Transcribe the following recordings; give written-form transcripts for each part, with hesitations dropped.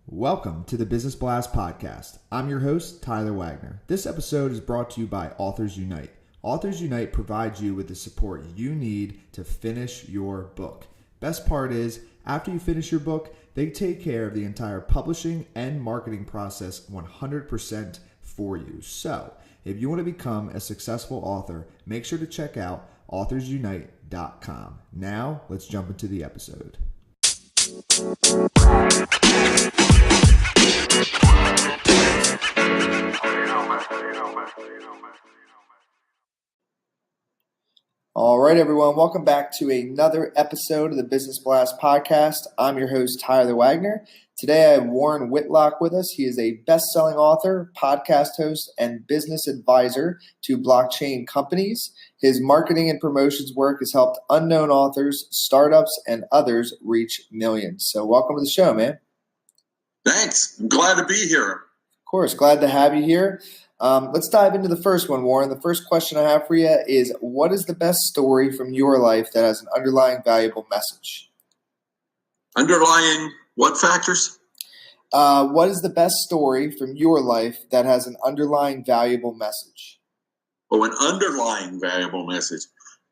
Welcome to the Business Blast Podcast. I'm your host, Tyler Wagner. This episode is brought to you by Authors Unite. Authors Unite provides you with the support you need to finish your book. Best part is, after you finish your book, they take care of the entire publishing and marketing process 100% for you. So, if you want to become a successful author, make sure to check out authorsunite.com. Now, let's jump into the episode. All right, everyone. Welcome back to another episode of the Business Blast Podcast. I'm your host, Tyler Wagner. Today, I have Warren Whitlock with us. He is a best-selling author, podcast host, and business advisor to blockchain companies. His marketing and promotions work has helped unknown authors, startups, and others reach millions. So welcome to the show, man. Thanks. I'm glad to be here. Of course. Glad to have you here. Let's dive into the first one, Warren. The first question I have for you is, what is the best story from your life that has an underlying valuable message? Underlying what factors? What is the best story from your life that has an underlying valuable message? Oh, an underlying valuable message.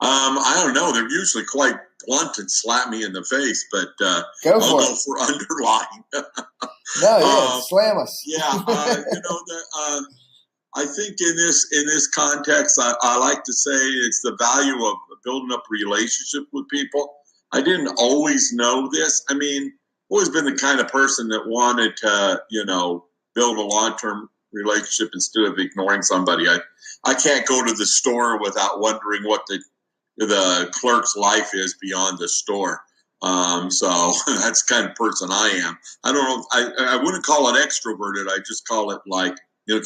I don't know. They're usually quite blunt and slap me in the face, but I'll go for underlying. Slam us. I think in this context, I like to say it's the value of building up a relationship with people. I didn't always know this. I mean, always been the kind of person that wanted to, build a long-term relationship instead of ignoring somebody. I can't go to the store without wondering what the clerk's life is beyond the store. So that's the kind of person I am. I don't know. I wouldn't call it extroverted. I just call it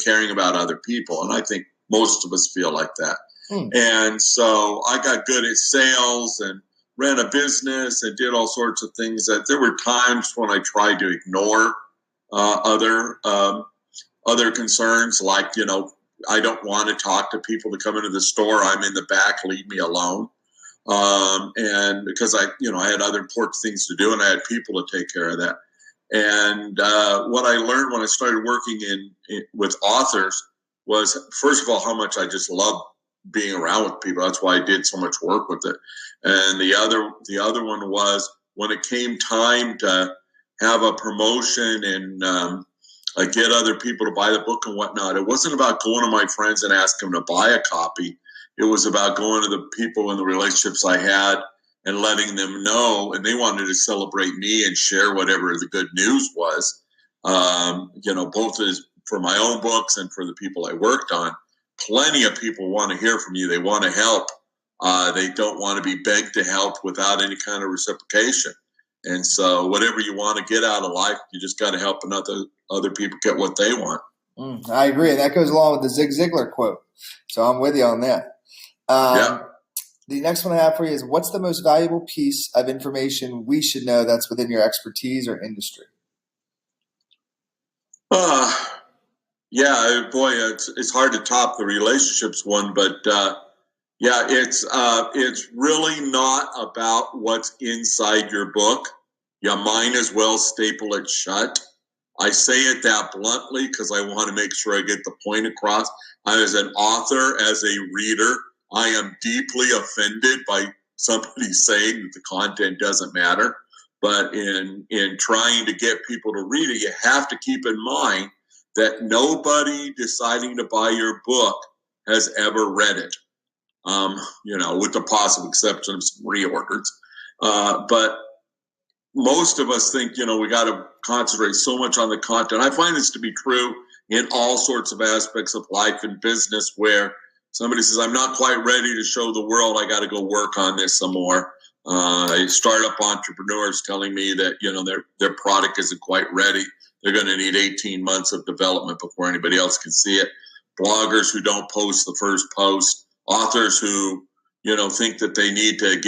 caring about other people. And I think most of us feel like that. And so I got good at sales and ran a business and did all sorts of things that there were times when I tried to ignore other concerns, like, I don't want to talk to people that come into the store. I'm in the back, leave me alone. And because I had other important things to do and I had people to take care of that. And what I learned when I started working with authors was, first of all, how much I just love being around with people. That's why I did so much work with it. And the other one was when it came time to have a promotion and get other people to buy the book and whatnot. It wasn't about going to my friends and asking them to buy a copy. It was about going to the people and the relationships I had and letting them know, and they wanted to celebrate me and share whatever the good news was, both as for my own books and for the people I worked on. Plenty of people want to hear from you. They want to help. They don't want to be begged to help without any kind of reciprocation. And so whatever you want to get out of life, you just got to help other people get what they want. I agree. And that goes along with the Zig Ziglar quote. So I'm with you on that. The next one I have for you is, what's the most valuable piece of information we should know that's within your expertise or industry? It's hard to top the relationships one, but it's really not about what's inside your book. You might as well staple it shut. I say it that bluntly because I want to make sure I get the point across. As an author, as a reader, I am deeply offended by somebody saying that the content doesn't matter. But in trying to get people to read it, you have to keep in mind that nobody deciding to buy your book has ever read it, with the possible exception of some reorders. But most of us think, we got to concentrate so much on the content. I find this to be true in all sorts of aspects of life and business, where somebody says, I'm not quite ready to show the world. I got to go work on this some more. Startup entrepreneurs telling me that, their product isn't quite ready. They're going to need 18 months of development before anybody else can see it. Bloggers who don't post the first post. Authors who, think that they need to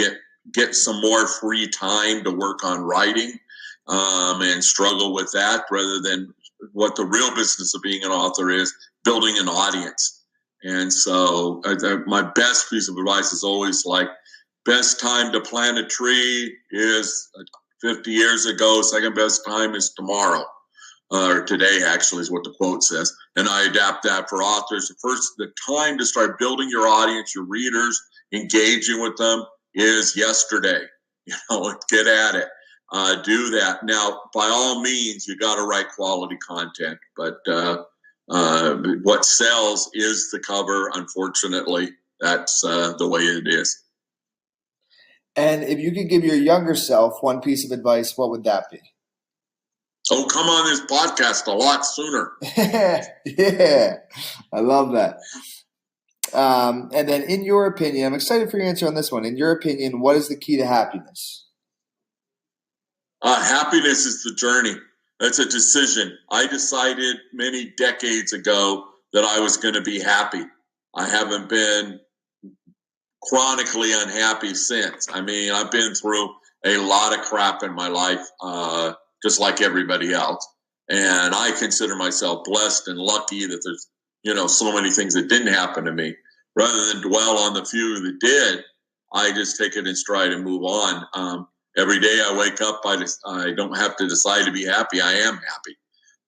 get some more free time to work on writing and struggle with that, rather than what the real business of being an author is, building an audience. And so my best piece of advice is always best time to plant a tree is 50 years ago. Second best time is tomorrow. or today actually is what the quote says. And I adapt that for authors. The time to start building your audience, your readers, engaging with them is yesterday. Get at it. Do that. Now, by all means, you got to write quality content, but what sells is the cover. Unfortunately, that's the way it is. And if you could give your younger self one piece of advice, what would that be? Oh, come on this podcast a lot sooner. Yeah, I love that. And then in your opinion, I'm excited for your answer on this one. In your opinion, what is the key to happiness? Happiness is the journey. That's a decision. I decided many decades ago that I was going to be happy. I haven't been chronically unhappy since. I mean, I've been through a lot of crap in my life, just like everybody else. And I consider myself blessed and lucky that there's, so many things that didn't happen to me. Rather than dwell on the few that did, I just take it in stride and move on. Every day I wake up, I don't have to decide to be happy. I am happy.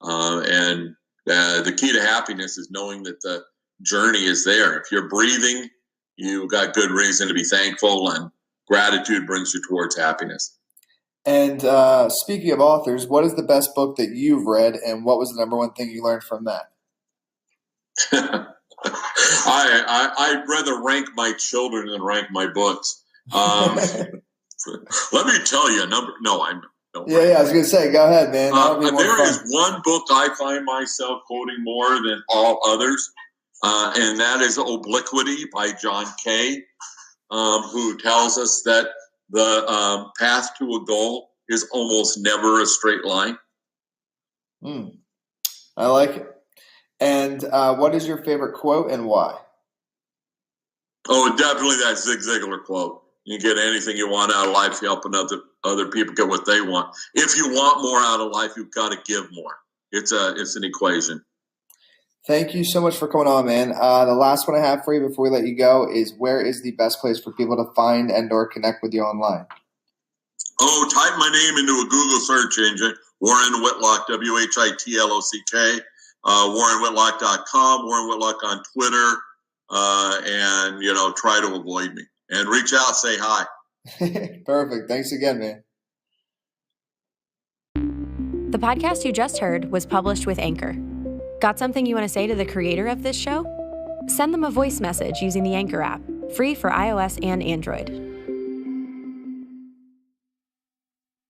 And the key to happiness is knowing that the journey is there. If you're breathing, you've got good reason to be thankful, and gratitude brings you towards happiness. And speaking of authors, what is the best book that you've read, and what was the number one thing you learned from that? I'd rather rank my children than rank my books. Let me tell you a number. No, I don't. Yeah, I was going to say, go ahead, man. There is one book I find myself quoting more than all others, and that is Obliquity by John Kay, who tells us that the path to a goal is almost never a straight line. I like it. And what is your favorite quote and why? Oh, definitely that Zig Ziglar quote. You get anything you want out of life, helping other people get what they want. If you want more out of life, you've got to give more. It's an equation. Thank you so much for coming on, man. The last one I have for you before we let you go is, where is the best place for people to find and or connect with you online? Oh, type my name into a Google search engine, Warren Whitlock, WHITLOCK, WarrenWhitlock.com, Warren Whitlock on Twitter, and try to avoid me. And reach out, say hi. Perfect. Thanks again, man. The podcast you just heard was published with Anchor. Got something you want to say to the creator of this show? Send them a voice message using the Anchor app, free for iOS and Android.